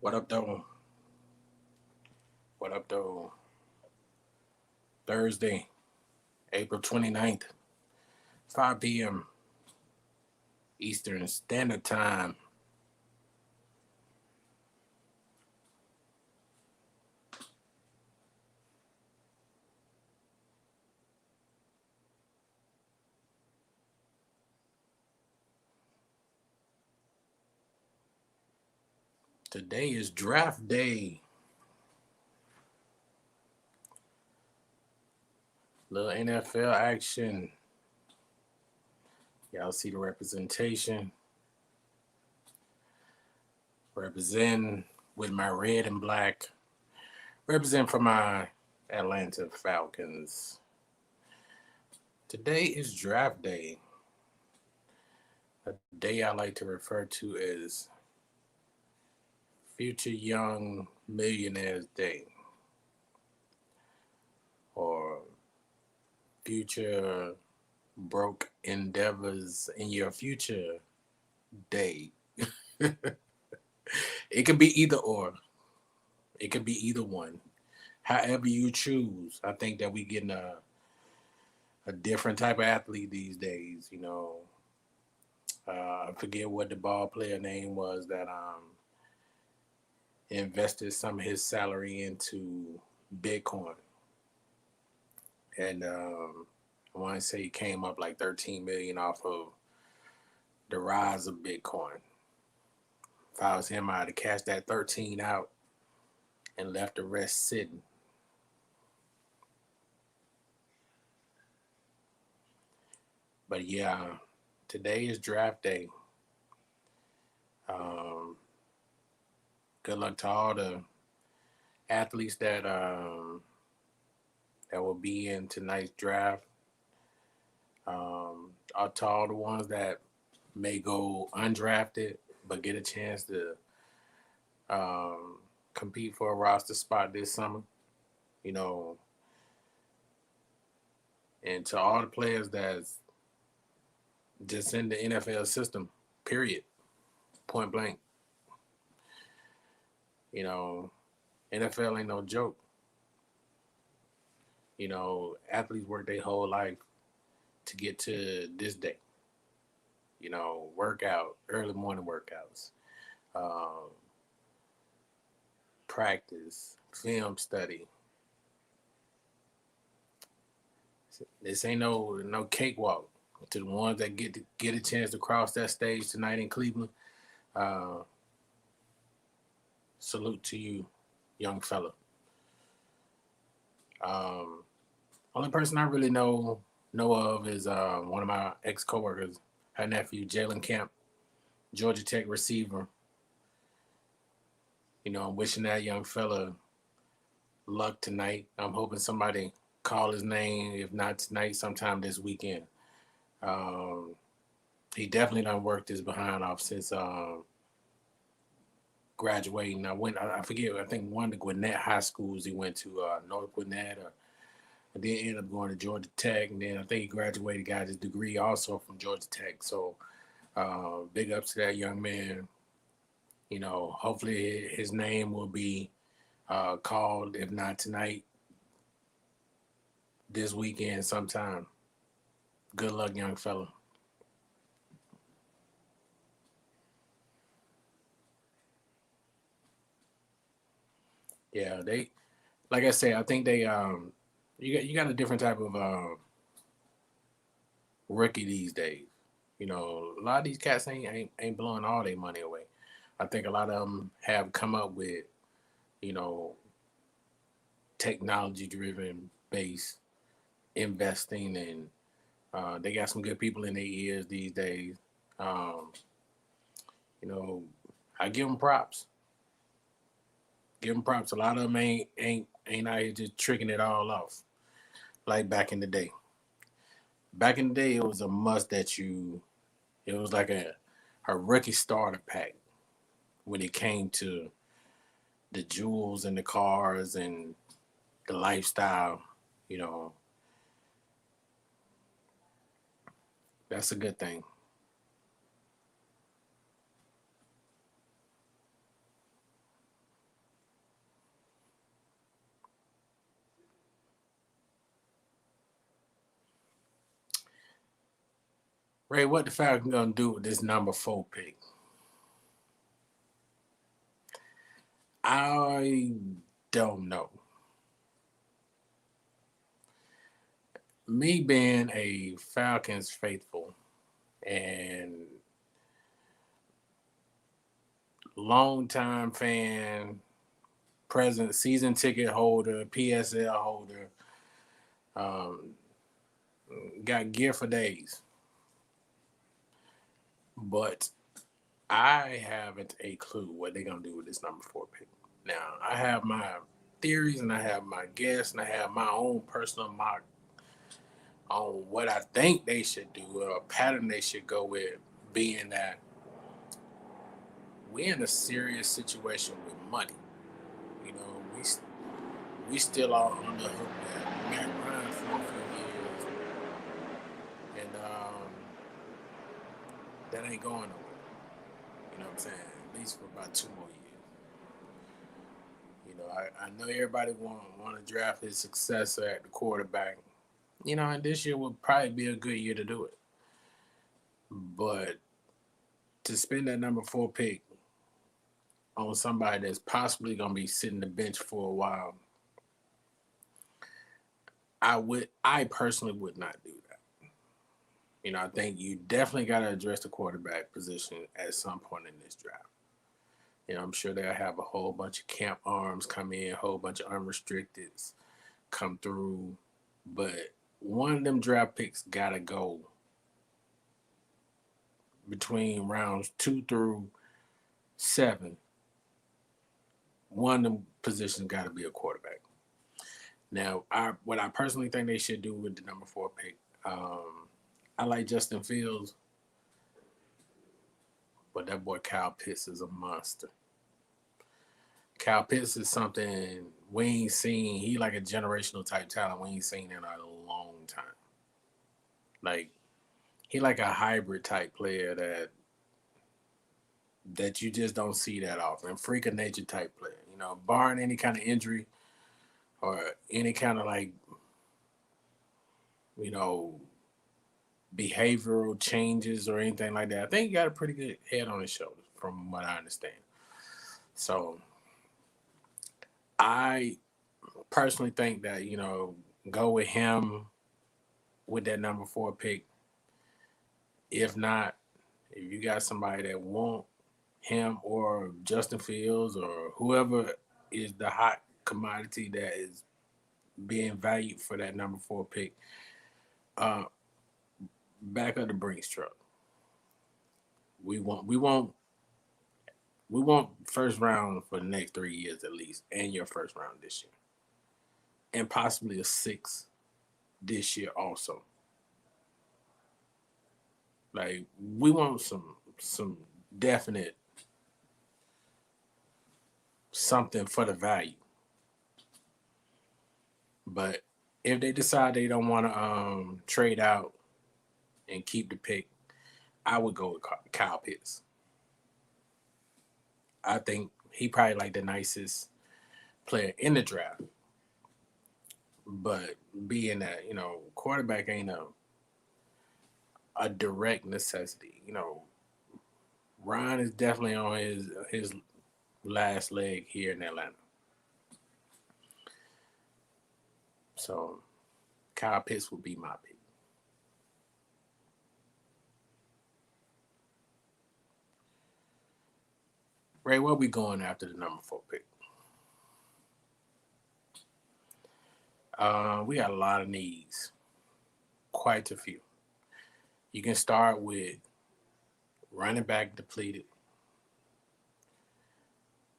What up, though? What up, though? Thursday, April 29th, 5 p.m. Eastern Standard Time. Today is draft day. Little NFL action. Y'all see the representation. Represent with my red and black. Represent for my Atlanta Falcons. Today is draft day. A day I like to refer to as Future Young Millionaires Day or Future Broke Endeavors in Your Future Day. It could be either or. It could be either one. However you choose. I think that we getting a different type of athlete these days. I forget what the ball player name was that invested some of his salary into Bitcoin, and I want to say he came up like 13 million off of the rise of Bitcoin. If I was him, I'd have cashed that 13 out and left the rest sitting. But yeah, today is draft day. Um, Good luck to all the athletes that will be in tonight's draft. To all the ones that may go undrafted but get a chance to compete for a roster spot this summer. You know, and to all the players that's just in the NFL system, period, point blank. You know, NFL ain't no joke. Athletes work their whole life to get to this day. Workout, early morning workouts, um, practice, film study. This ain't no cakewalk. To the ones that get a chance to cross that stage tonight in Cleveland, uh, salute to you, young fella. Um, Only person I really know of is one of my ex coworkers, her nephew Jalen Camp, Georgia Tech receiver. I'm wishing that young fella luck tonight. I'm hoping somebody call his name, if not tonight, sometime this weekend. Um, he definitely done worked his behind off since graduating. I forget, I think one of the Gwinnett high schools he went to, North Gwinnett, and then ended up going to Georgia Tech. And then I think he graduated, got his degree also from Georgia Tech. So big ups to that young man. Hopefully his name will be called, if not tonight, this weekend sometime. Good luck, young fella. Yeah, they like I said, I think they you got a different type of rookie these days. A lot of these cats ain't blowing all their money away. I think a lot of them have come up with you know technology driven base investing, and they got some good people in their ears these days. Um, you know, I give them props. Give them props. A lot of them ain't out here just tricking it all off like back in the day. Back in the day, it was a must that you. It was like a rookie starter pack when it came to the jewels and the cars and the lifestyle. You know, that's a good thing. Ray, what the Falcons gonna do with this number 4 pick? I don't know. Me being a Falcons faithful and longtime fan, present season ticket holder, PSL holder, um, got gear for days. But I haven't a clue what they're gonna do with this number 4 pick. Now I have my theories and I have my guess and I have my own personal mock on what I think they should do or a pattern they should go with, being that we're in a serious situation with money. You know, we still are on the hook that Matt Ryan for a few years, and that ain't going nowhere. You know what I'm saying? At least for about 2 more years. You know, I know everybody want to draft his successor at the quarterback. You know, and this year would probably be a good year to do it. But to spend that number 4 pick on somebody that's possibly gonna be sitting the bench for a while, I personally would not do that. You know, I think you definitely got to address the quarterback position at some point in this draft. You know, I'm sure they'll have a whole bunch of camp arms come in, a whole bunch of unrestricteds come through, but one of them draft picks gotta go between rounds 2 through 7. One of them positions got to be a quarterback. Now, what I personally think they should do with the number 4 pick, I like Justin Fields, but that boy Kyle Pitts is a monster. Kyle Pitts is something we ain't seen. He like a generational type talent we ain't seen in a long time. Like he like a hybrid type player that you just don't see that often. Freak of nature type player. You know, barring any kind of injury or any kind of like, you know, behavioral changes or anything like that. I think he got a pretty good head on his shoulders, from what I understand. So I personally think that, you know, go with him with that number 4 pick. If not, if you got somebody that want him or Justin Fields or whoever is the hot commodity that is being valued for that number 4 pick, uh, back of the Brinks truck. We want first round for the next 3 years at least, and your first round this year, and possibly a 6 this year also. Like we want some definite something for the value. But if they decide they don't want to trade out and keep the pick, I would go with Kyle Pitts. I think he probably like the nicest player in the draft. But being that, you know, quarterback ain't a direct necessity. You know, Ryan is definitely on his last leg here in Atlanta. So Kyle Pitts would be my pick. Ray, where we going after the number 4 pick? We got a lot of needs, quite a few. You can start with running back depleted.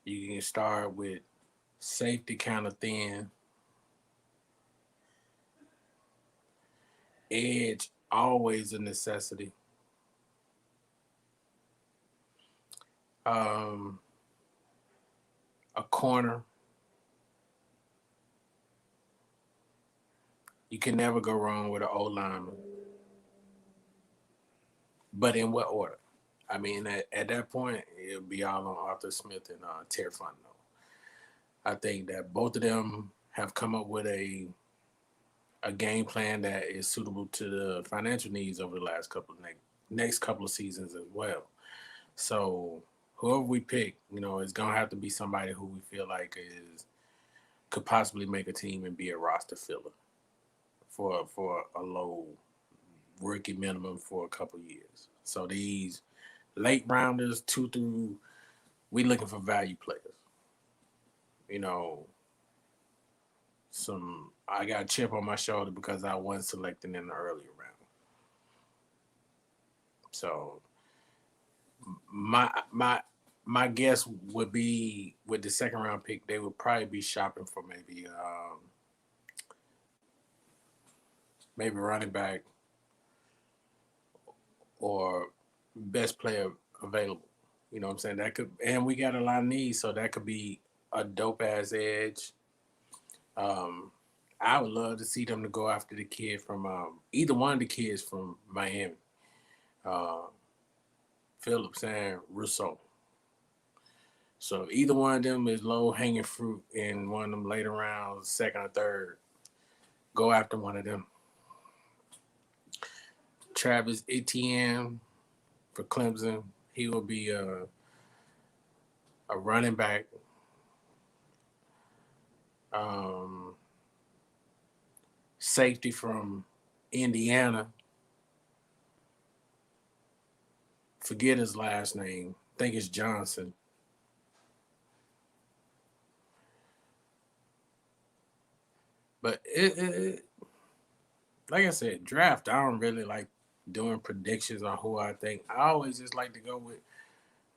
You can start with safety kind of thin. Edge, always a necessity. Um, a corner. You can never go wrong with an O lineman. But in what order? I mean, at that point, it'll be all on Arthur Smith and Terry Fontenot. I think that both of them have come up with a game plan that is suitable to the financial needs over the last couple of next couple of seasons as well. So whoever we pick, it's gonna have to be somebody who we feel like could possibly make a team and be a roster filler for a low rookie minimum for a couple years. So these late rounders, 2 through, we looking for value players. You know, I got a chip on my shoulder because I wasn't selecting in the earlier round. So my guess would be with the second round pick, they would probably be shopping for maybe running back or best player available. You know what I'm saying? That could, and we got a lot of needs, so that could be a dope ass edge. I would love to see them to go after the kid from either one of the kids from Miami, uh, Phillips and Rousseau. So either one of them is low hanging fruit in one of them later rounds, second or third. Go after one of them. Travis Etienne for Clemson. He will be a running back. Safety from Indiana. Forget his last name. I think it's Johnson. But like I said, draft, I don't really like doing predictions on who I think. I always just like to go with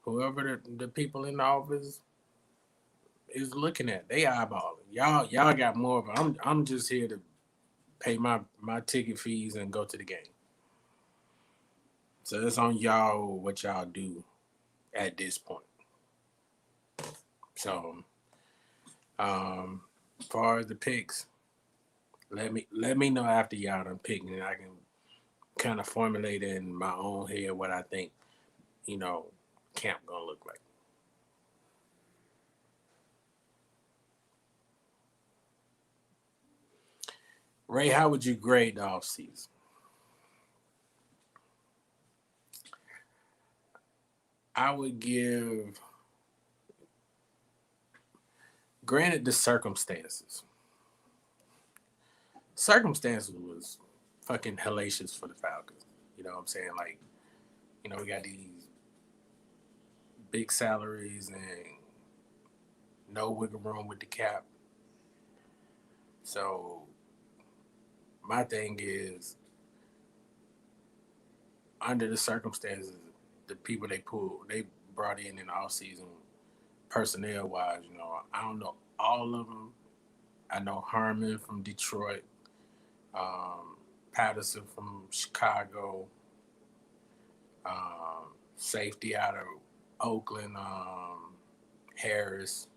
whoever the people in the office is looking at. They eyeballing. Y'all got more of it. I'm just here to pay my ticket fees and go to the game. So it's on y'all what y'all do at this point. So as far as the picks, let me know after y'all done picking, and I can kind of formulate in my own head what I think, camp gonna look like. Ray, how would you grade the offseason? I would give, granted the circumstances. Circumstances was fucking hellacious for the Falcons. You know what I'm saying? Like, we got these big salaries and no wiggle room with the cap. So my thing is, under the circumstances, the people they brought in the offseason, personnel wise, I don't know all of them. I know Harmon from Detroit, Patterson from Chicago, safety out of Oakland, Harris.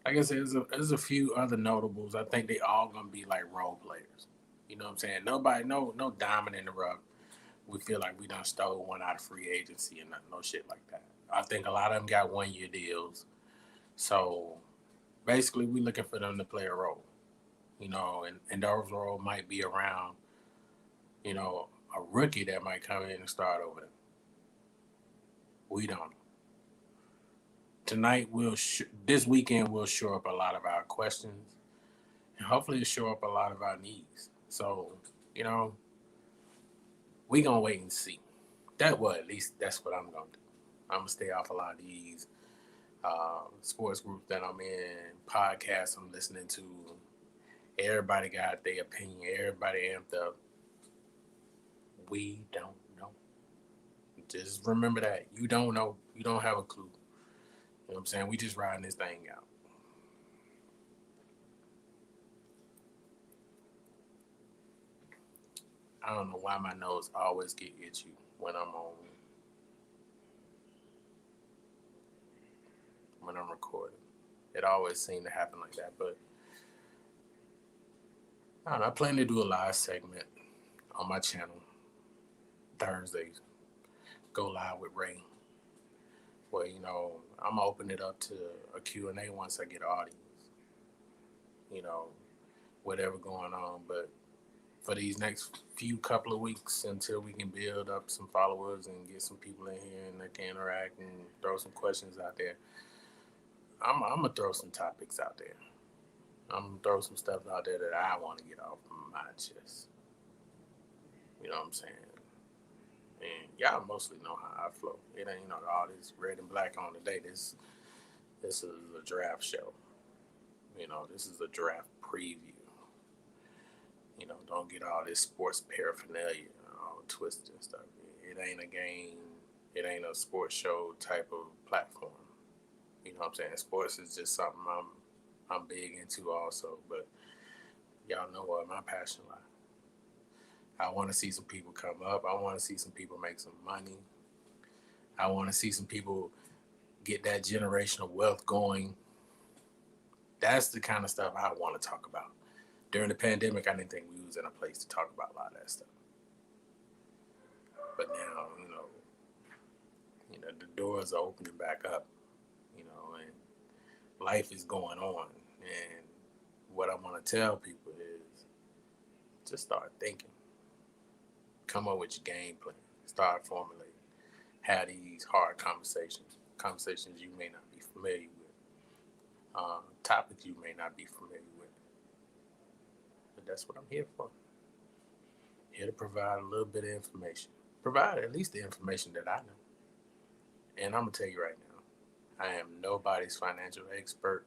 Like I said, there's a few other notables. I think they all gonna be like role players. You know what I'm saying? Nobody, no diamond in the rough. We feel like we done stole one out of free agency and no shit like that. I think a lot of them got 1 year deals. So basically, we looking for them to play a role. And those role might be around, a rookie that might come in and start over them. We don't. Tonight this weekend we'll show up a lot of our questions, and hopefully show up a lot of our needs. So, we gonna wait and see. At least that's what I'm gonna do. I'm gonna stay off a lot of these sports groups that I'm in, podcasts I'm listening to. Everybody got their opinion. Everybody amped up. We don't know. Just remember that. You don't know. You don't have a clue. You know what I'm saying? We just riding this thing out. I don't know why my nose always get itchy when I'm recording. It always seems to happen like that. But I don't know. I plan to do a live segment on my channel Thursdays. Go live with Ray. Where, I'm gonna open it up to a Q&A once I get audience. Whatever going on. But for these next few couple of weeks until we can build up some followers and get some people in here and they can interact and throw some questions out there. I'm gonna throw some topics out there. I'm gonna throw some stuff out there that I want to get off my chest. You know what I'm saying? And y'all mostly know how I flow. It ain't all this red and black on today. This is a draft show. This is a draft preview. Don't get all this sports paraphernalia all twisted and stuff. It ain't a game. It ain't a sports show type of platform. You know what I'm saying? Sports is just something I'm big into also. But y'all know what my passion lies. I want to see some people come up. I want to see some people make some money. I want to see some people get that generational wealth going. That's the kind of stuff I want to talk about. During the pandemic, I didn't think we was in a place to talk about a lot of that stuff. But now, the doors are opening back up, and life is going on. And what I want to tell people is just start thinking. Come up with your game plan. Start formulating. Have these hard conversations you may not be familiar with, topics you may not be familiar with. But that's what I'm here for. Here to provide a little bit of information. Provide at least the information that I know. And I'm going to tell you right now, I am nobody's financial expert.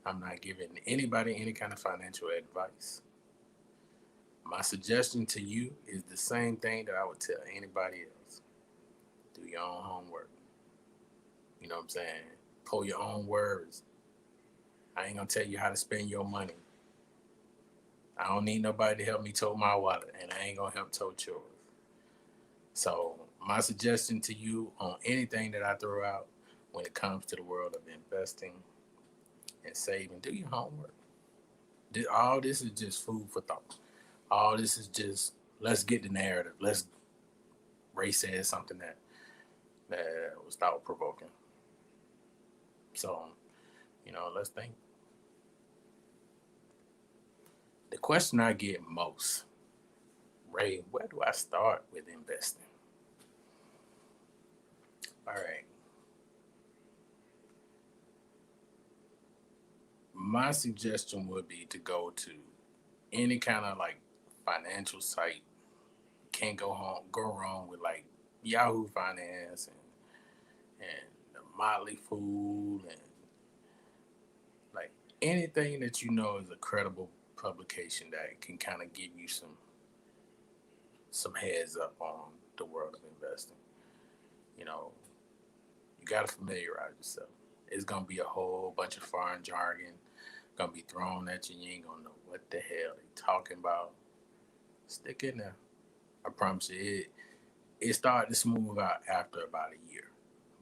I'm not giving anybody any kind of financial advice. My suggestion to you is the same thing that I would tell anybody else. Do your own homework. You know what I'm saying? Pull your own words. I ain't going to tell you how to spend your money. I don't need nobody to help me tote my wallet, and I ain't going to help tote yours. So my suggestion to you on anything that I throw out when it comes to the world of investing and saving, do your homework. All this is just food for thought. All this is just, let's get the narrative. Ray said something that was thought-provoking. So, let's think. The question I get most, Ray, where do I start with investing? All right. My suggestion would be to go to any kind of financial site. Can't go wrong with Yahoo Finance and the Motley Fool and anything that is a credible publication that can kind of give you some heads up on the world of investing. You got to familiarize yourself. It's going to be a whole bunch of foreign jargon going to be thrown at you. You ain't going to know what the hell they talking about. Stick in there. I promise you, it started to smooth out after about a year.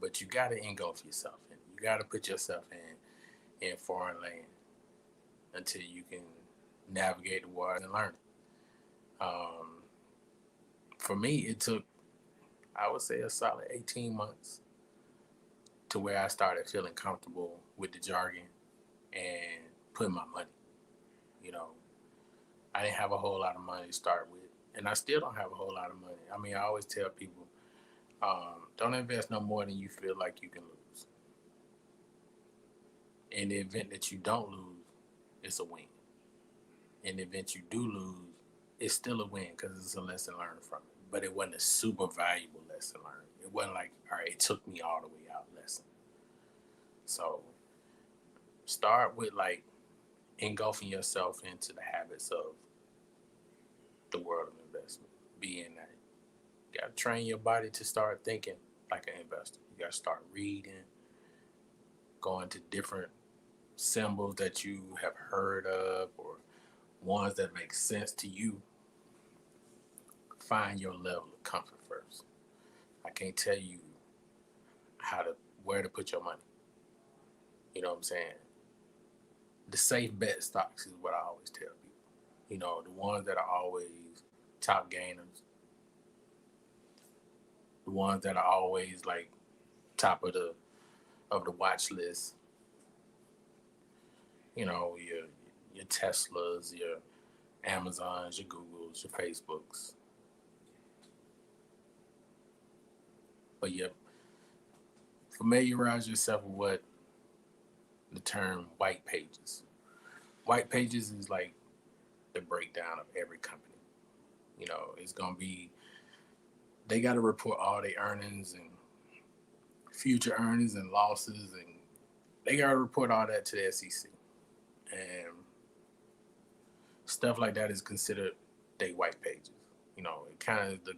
But you got to engulf yourself in it. You got to put yourself in foreign land until you can navigate the water and learn it. For me, it took, I would say, a solid 18 months to where I started feeling comfortable with the jargon and putting my money. I didn't have a whole lot of money to start with, and I still don't have a whole lot of money. I mean, I always tell people, don't invest no more than you feel like you can lose. In the event that you don't lose, it's a win. In the event you do lose, it's still a win because it's a lesson learned from it. But it wasn't a super valuable lesson learned. It wasn't all right, it took me all the way out lesson. So start with engulfing yourself into the habits of the world of investment. Being that you got to train your body to start thinking like an investor. You got to start reading, going to different symbols that you have heard of or ones that make sense to you. Find your level of comfort first. I can't tell you where to put your money. You know what I'm saying? The safe bet stocks is what I always tell people. The ones that are always top gainers, the ones that are always top of the watch list. Your Teslas, your Amazons, your Googles, your Facebooks. But yep, familiarize yourself with what the term white pages. White pages is like the breakdown of every company. It's gonna be they got to report all their earnings and future earnings and losses, and they got to report all that to the SEC. And stuff like that is considered they white pages. It kind of the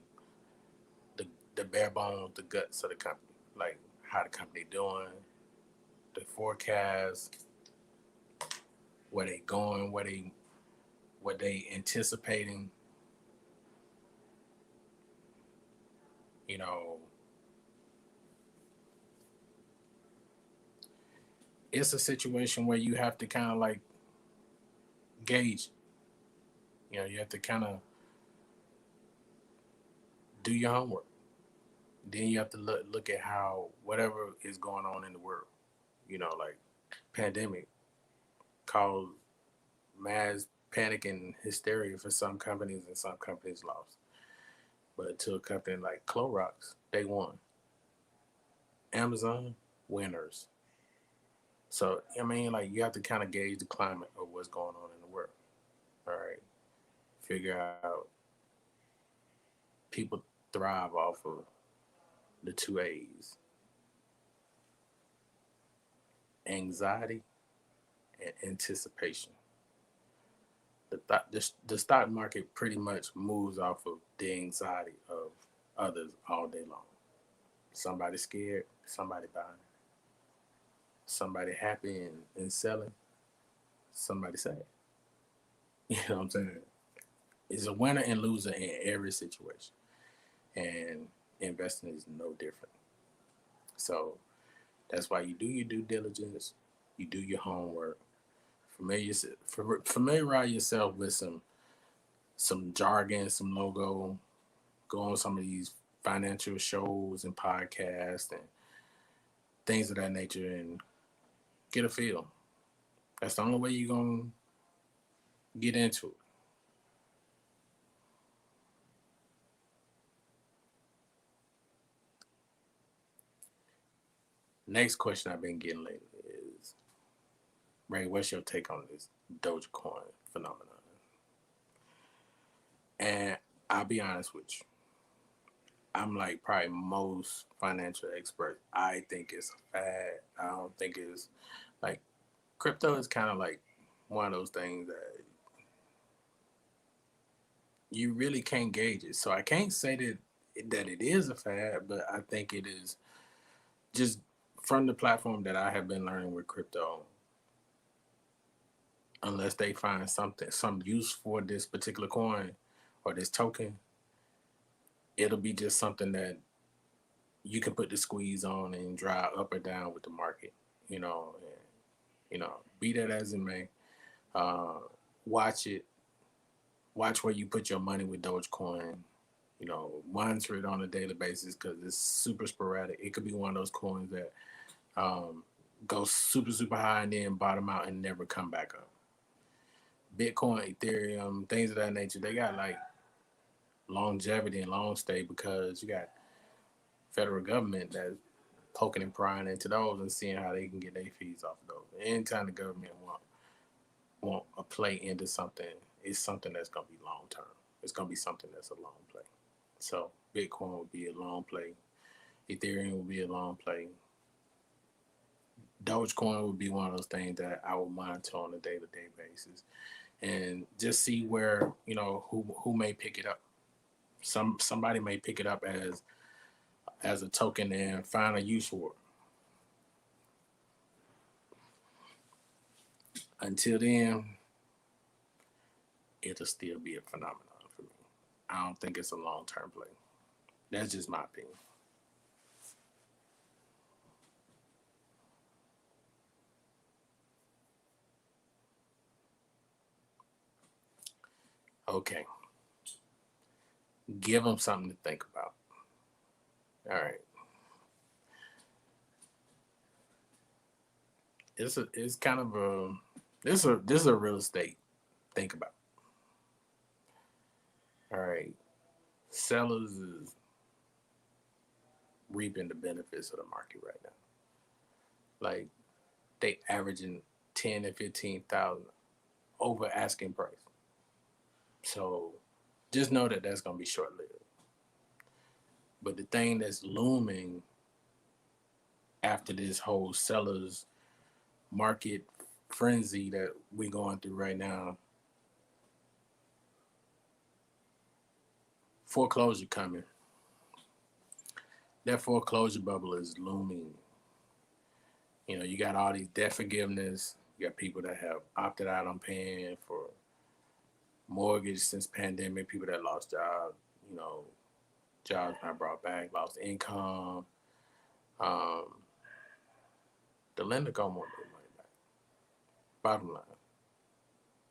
the bare bones, the guts of the company, like how the company doing, the forecast, where they going, what they anticipating. You know, it's a situation where you have to kind of like gauge. You have to kind of do your homework. Then you have to look at how whatever is going on in the world. Like pandemic caused mass panic and hysteria for some companies, and some companies lost. But to a company like Clorox, they won. Amazon, winners. So I mean, like you have to kind of gauge the climate of what's going on in the world. All right, figure out people thrive off of the two A's: anxiety and anticipation. The stock market pretty much moves off of the anxiety of others all day long. Somebody scared, somebody buying, somebody happy and selling, somebody sad. You know what I'm saying? It's a winner and loser in every situation, and investing is no different. So that's why you do your due diligence, you do your homework, familiarize yourself with some jargon, some logo, go on some of these financial shows and podcasts and things of that nature, and get a feel. That's the only way you're gonna get into it. Next question I've been getting lately is, Ray, what's your take on this Dogecoin phenomenon? And I'll be honest with you, I'm like probably most financial experts. I think it's a fad. I don't think it's like crypto is kind of like one of those things that you really can't gauge it. So I can't say that it is a fad, but I think it is just from the platform that I have been learning with crypto. Unless they find some use for this particular coin or this token, it'll be just something that you can put the squeeze on and drive up or down with the market. And, be that as it may, uh, watch it. Watch where you put your money with Dogecoin. Monitor it on a daily basis because it's super sporadic. It could be one of those coins that um, goes super super high and then bottom out and never come back up. Bitcoin, Ethereum, things of that nature, they got like longevity and long stay because you got federal government that's poking and prying into those and seeing how they can get their fees off of those. Anytime the government want a play into something, it's something that's gonna be long term. It's gonna be something that's a long play. So Bitcoin would be a long play. Ethereum would be a long play. Dogecoin would be one of those things that I will monitor on a day-to-day basis and just see where who may pick it up. Somebody may pick it up as a token and find a use for it. Until then, it'll still be a phenomenon for me. I don't think it's a long-term play. That's just my opinion. Okay, give them something to think about. All right, it's kind of a this is a real estate. Think about. sellers is reaping the benefits of the market right now. Like they averaging 10 and 15,000 over asking price. So just know that that's gonna be short lived. But the thing that's looming after this whole sellers market frenzy that we're going through right now, foreclosure coming. That foreclosure bubble is looming. You know, you got all these debt forgiveness. You got people that have opted out on paying for mortgage since pandemic. People that lost jobs. You know, jobs not brought back, lost income. Um, the lender gonna want their money back. Bottom line,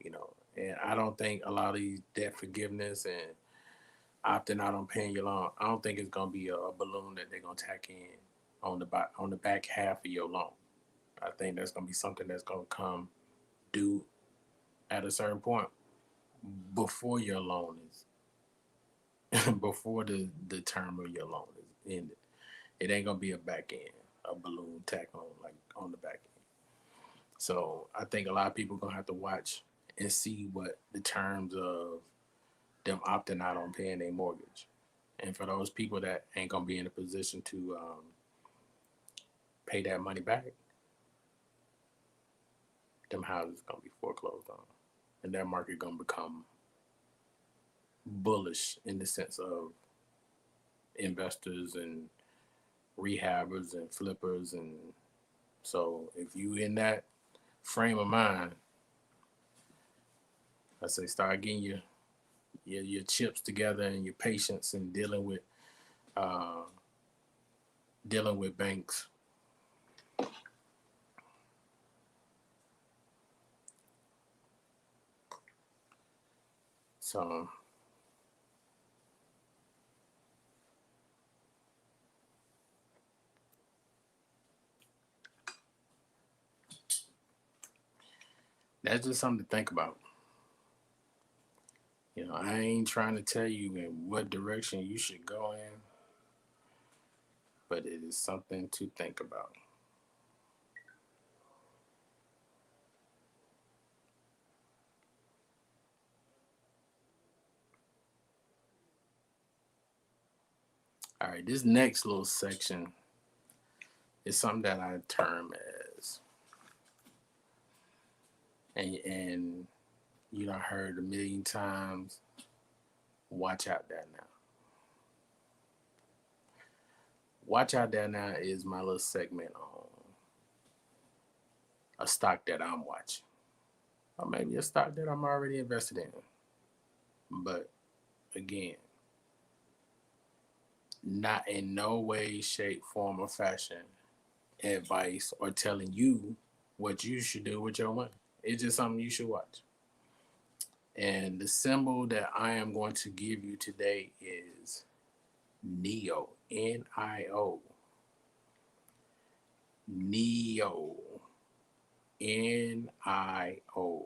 you know. And I don't think a lot of these debt forgiveness and opting out on paying your loan, I don't think it's gonna be a balloon that they're gonna tack in on the back half of your loan. I think that's gonna be something that's gonna come due at a certain point before your loan is before the term of your loan is ended. It ain't gonna be a back end, a balloon tack on like on the back end. So I think a lot of people gonna have to watch and see what the terms of them opting out on paying their mortgage. And for those people that ain't gonna be in a position to pay that money back, them houses gonna be foreclosed on, and that market gonna become bullish in the sense of investors and rehabbers and flippers. And so if you in that frame of mind, I say start getting your chips together and your patience and uh, dealing with banks. So that's just something to think about. You know, I ain't trying to tell you in what direction you should go in, but it is something to think about. All right, this next little section is something that I term as, and you done heard a million times, watch out there now. Watch out there now is my little segment on a stock that I'm watching, or maybe a stock that I'm already invested in. But again, not in no way, shape, form, or fashion advice or telling you what you should do with your money. It's just something you should watch. And the symbol that I am going to give you today is NIO. NIO. NIO. NIO.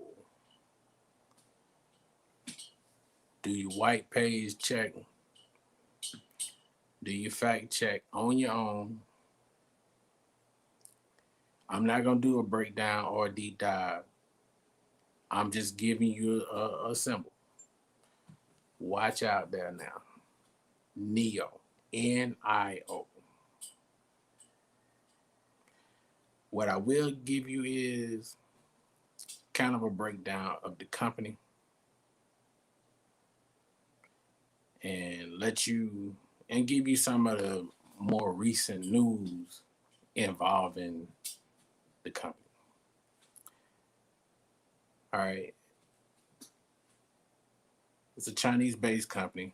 Do your white page check? Do your fact check on your own? I'm not going to do a breakdown or a deep dive. I'm just giving you a symbol. Watch out there now. NIO. NIO. What I will give you is kind of a breakdown of the company and give you some of the more recent news involving the company. All right. It's a Chinese-based company.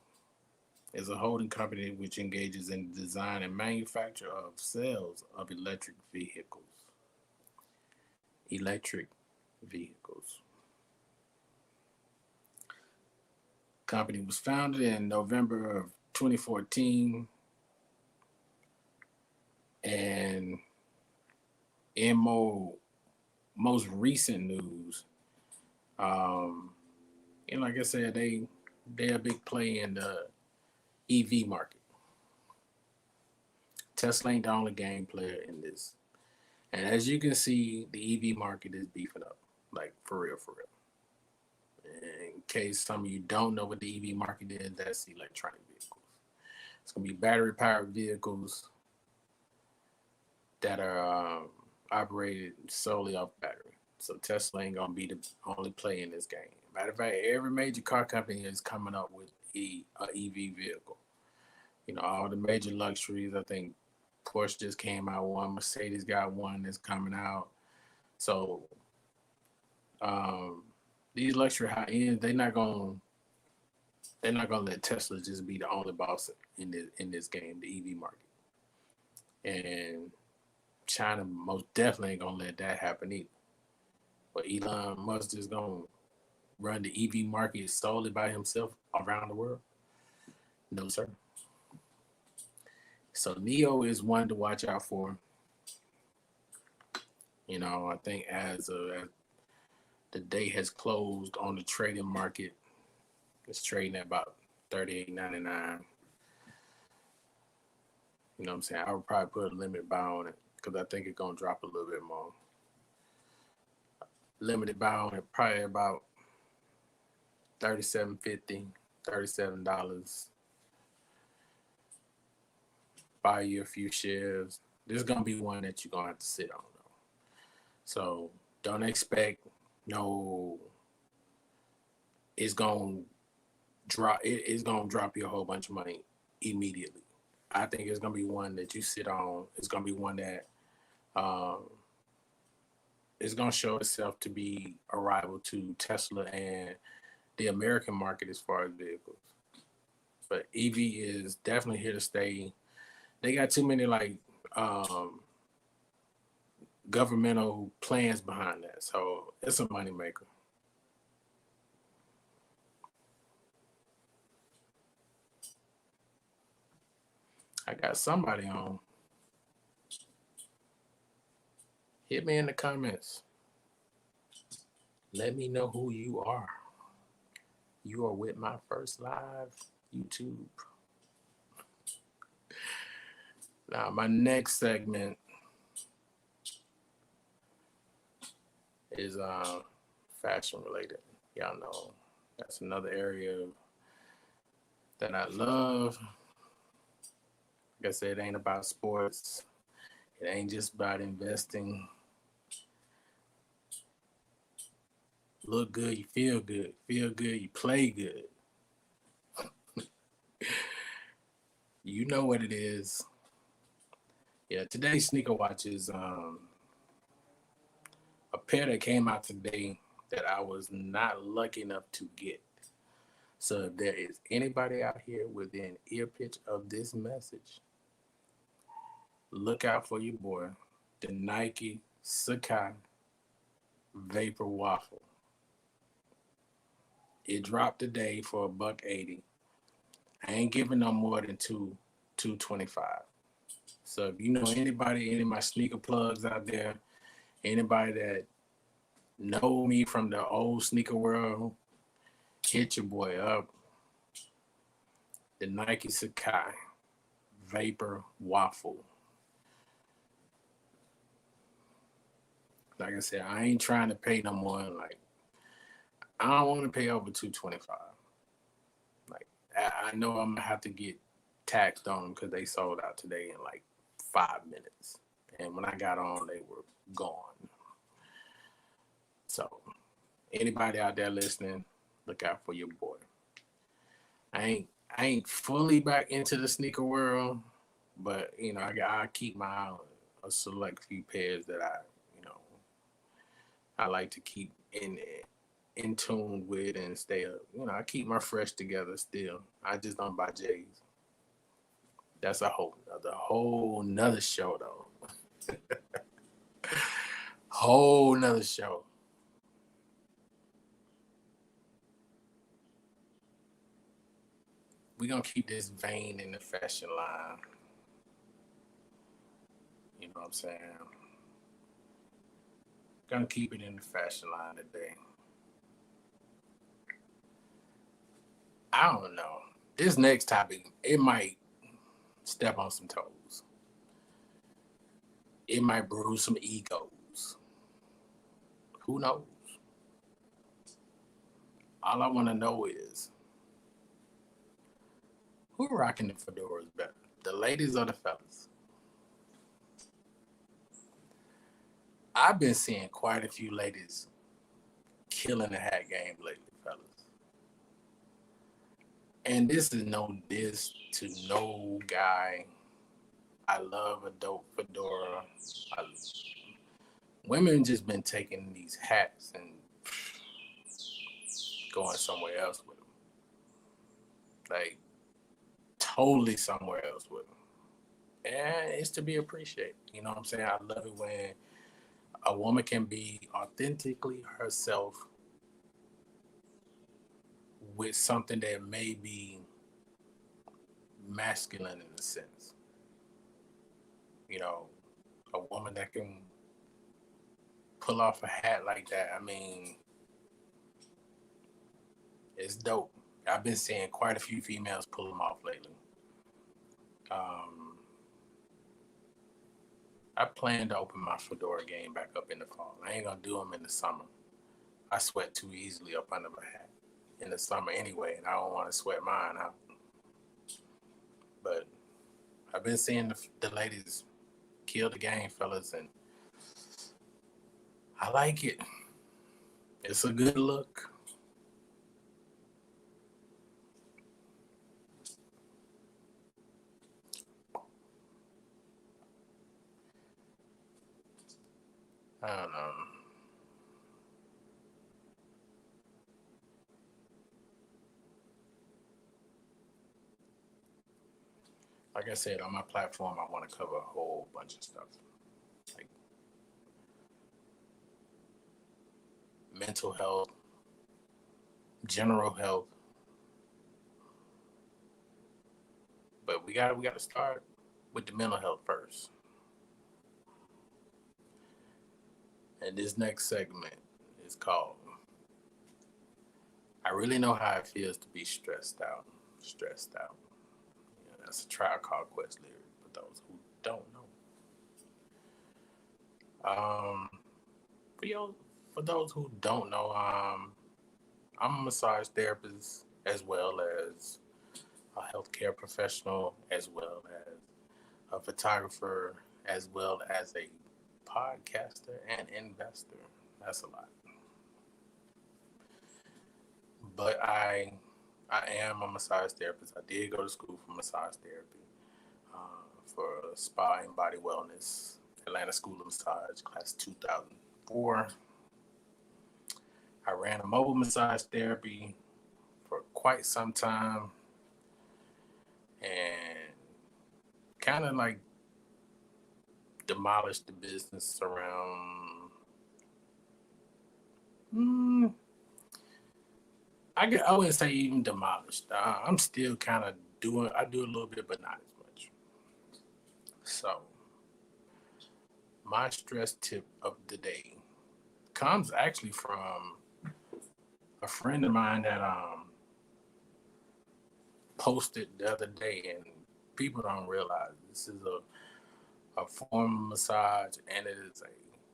It's a holding company which engages in the design and manufacture of sales of electric vehicles. Electric vehicles. Company was founded in November of 2014, and in most recent news, and like I said, they a big play in the EV market. Tesla ain't the only game player in this. And as you can see, the EV market is beefing up. Like, for real, for real. In case some of you don't know what the EV market is, that's electronic vehicles. It's going to be battery-powered vehicles that are operated solely off battery. So Tesla ain't going to be the only play in this game. Matter of fact, every major car company is coming up with an EV vehicle. You know, all the major luxuries, I think Porsche just came out one, Mercedes got one that's coming out. So these luxury high ends, they're not gonna let Tesla just be the only boss in this game, the EV market. And China most definitely ain't gonna let that happen either. But Elon Musk is gonna run the EV market solely by himself around the world? No, sir. So NIO is one to watch out for. You know, I think as the day has closed on the trading market, it's trading at about $38.99. You know what I'm saying? I would probably put a limit buy on it because I think it's gonna drop a little bit more. Limited buy on it probably about $37.50, $37. Buy you a few shares. This is gonna be one that you're gonna have to sit on though. So don't expect it's gonna drop you a whole bunch of money immediately. I think it's gonna be one that you sit on. It's gonna be one that is gonna show itself to be a rival to Tesla and the American market as far as vehicles. But EV is definitely here to stay. They got too many governmental plans behind that, so it's a moneymaker. I got somebody on. Hit me in the comments. Let me know who you are. You are with my first live YouTube. Now, my next segment is fashion related. Y'all know that's another area that I love. Like I said, it ain't about sports. It ain't just about investing. Look good, you feel good. Feel good, you play good. You know what it is. Yeah, today's sneaker watch is a pair that came out today that I was not lucky enough to get. So if there is anybody out here within ear pitch of this message, look out for your boy, the Nike Sacai Vapor Waffle. It dropped today for $180. I ain't giving no more than $225. So if you know anybody, any of my sneaker plugs out there, anybody that know me from the old sneaker world, hit your boy up. The Nike Sacai Vapor Waffle. Like I said, I ain't trying to pay no more. Like, I don't want to pay over $225. Like, I know I'm gonna have to get taxed on them because they sold out today in like 5 minutes, and when I got on, they were gone. So, anybody out there listening, look out for your boy. I ain't fully back into the sneaker world, but you know, I keep my eye on a select few pairs that I like to keep in tune with and stay up. You know, I keep my fresh together still. I just don't buy J's. That's a whole nother show though. Whole nother show. We're gonna keep this vein in the fashion line. You know what I'm saying? Gonna keep it in the fashion line today. I don't know. This next topic, it might step on some toes. It might bruise some egos. Who knows? All I want to know is who rocking the fedoras better, the ladies or the fellas? I've been seeing quite a few ladies killing the hat game lately, fellas. And this is no diss to no guy. I love a dope fedora. I, women just been taking these hats and going somewhere else with them. Like, totally somewhere else with them. And it's to be appreciated. You know what I'm saying? I love it when a woman can be authentically herself with something that may be masculine in a sense. You know, a woman that can pull off a hat like that. I mean, it's dope. I've been seeing quite a few females pull them off lately. I plan to open my fedora game back up in the fall. I ain't gonna do them in the summer. I sweat too easily up under my hat in the summer anyway, and I don't want to sweat mine out. But I've been seeing the ladies kill the game, fellas, and I like it. It's a good look. I don't know. Like I said, on my platform, I want to cover a whole bunch of stuff. Like mental health, general health. But we gotta start with the mental health first. And this next segment is called I Really Know How It Feels to Be Stressed Out. Stressed out. Yeah, that's a Tribe Called Quest lyric for those who don't know. Um, for those who don't know, I'm a massage therapist as well as a healthcare professional, as well as a photographer, as well as a podcaster and investor. That's a lot. But I am a massage therapist. I did go to school for massage therapy, for spa and body wellness, Atlanta School of Massage, class 2004. I ran a mobile massage therapy for quite some time and kind of like demolished the business around. I wouldn't say even demolished. I'm still kind of I do a little bit, but not as much. So, my stress tip of the day comes actually from a friend of mine that posted the other day, and people don't realize this is a form of massage, and it is a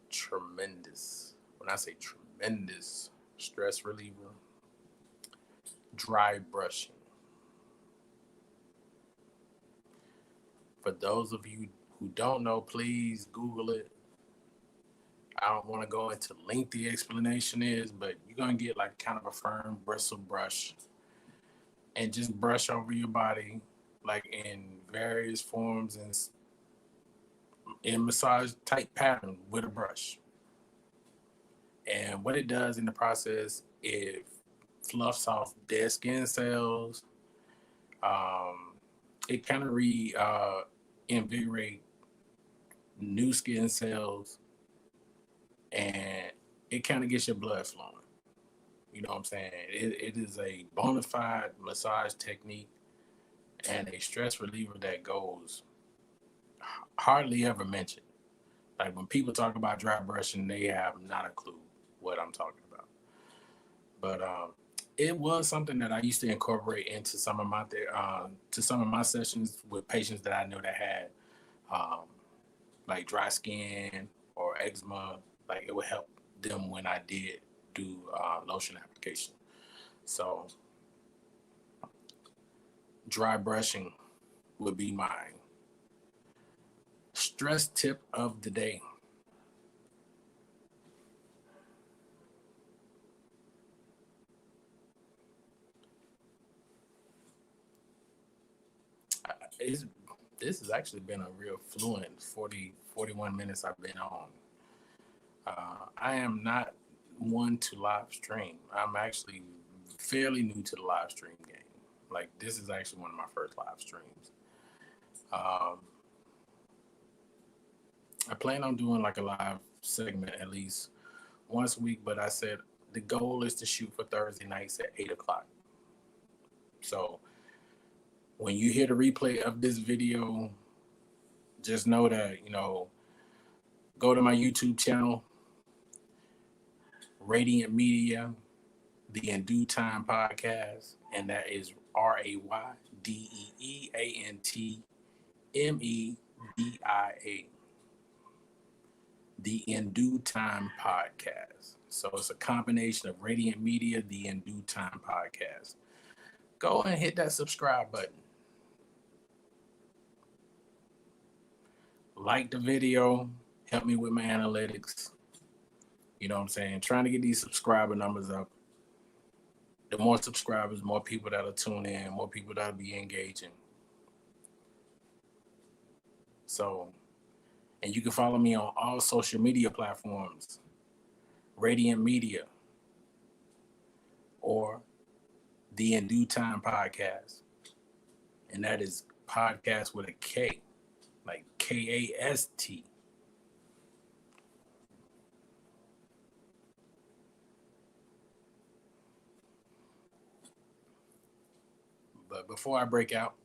tremendous, when I say tremendous, stress reliever. Dry brushing. For those of you who don't know, please Google it. I don't want to go into lengthy explanation but you're gonna get like kind of a firm bristle brush and just brush over your body like in various forms and in massage type pattern with a brush. And what it does in the process, it fluffs off dead skin cells. It kind of invigorate new skin cells, and it kind of gets your blood flowing. You know what I'm saying? It is a bona fide massage technique and a stress reliever that goes hardly ever mentioned. Like when people talk about dry brushing, they have not a clue what I'm talking about. But it was something that I used to incorporate into some of my sessions with patients that I know that had um, like dry skin or eczema. Like it would help them when I did do lotion application. So dry brushing would be my stress tip of the day. It's, this has actually been a real fluent 41 minutes I've been on. I am not one to live stream. I'm actually fairly new to the live stream game. Like this is actually one of my first live streams. Um, I plan on doing like a live segment at least once a week, but I said the goal is to shoot for Thursday nights at 8 o'clock. So when you hear the replay of this video, just know that, go to my YouTube channel, Ray-Dee-Ant Media, the In Due Time podcast, and that is RayDeeantMedia, the In Due Time podcast. So it's a combination of Ray-Dee-Ant Media, the In Due Time podcast. Go and hit that subscribe button. Like the video, help me with my analytics. You know what I'm saying? Trying to get these subscriber numbers up. The more subscribers, more people that'll tune in, more people that'll be engaging. So, and you can follow me on all social media platforms, Ray-Dee-Ant Media, or the In Due Time podcast. And that is podcast with a K, like KAST. But before I break out,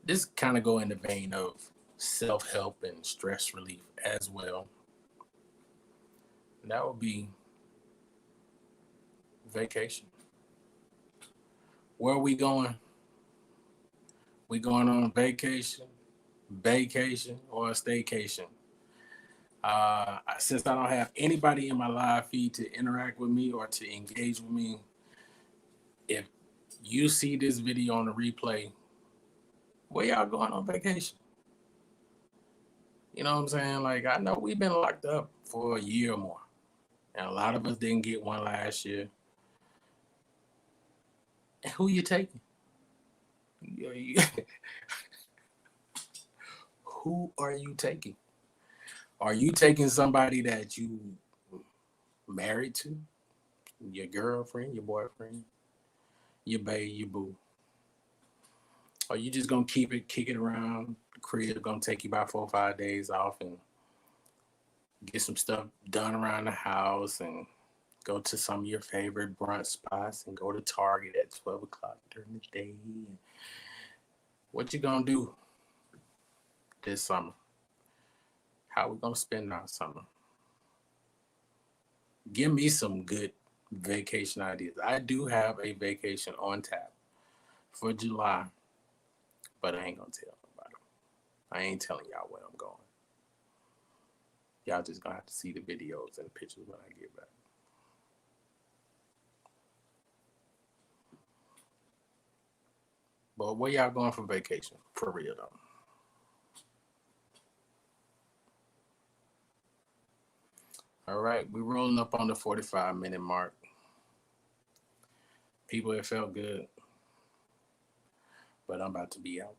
this kind of go in the vein of self-help and stress relief as well. And that would be vacation. Where are we going? We going on vacation, or a staycation. Since I don't have anybody in my live feed to interact with me or to engage with me, if you see this video on the replay, where y'all going on vacation? You know what I'm saying? Like, I know we've been locked up for a year or more, and a lot of us didn't get one last year. And who you taking? Who are you taking? Are you taking somebody that you married to? Your girlfriend, your boyfriend, your bae, your boo? Or you just gonna kick it around the crib, gonna take you about 4 or 5 days off and get some stuff done around the house and go to some of your favorite brunch spots and go to Target at 12 o'clock during the day. What you gonna do this summer? How we gonna spend our summer? Give me some good vacation ideas. I do have a vacation on tap for July, but I ain't gonna tell nobody. I ain't telling y'all where I'm going. Y'all just gonna have to see the videos and the pictures when I get back. But where y'all going for vacation? For real though. All right, we're rolling up on the 45-minute mark. People, it felt good, but I'm about to be out.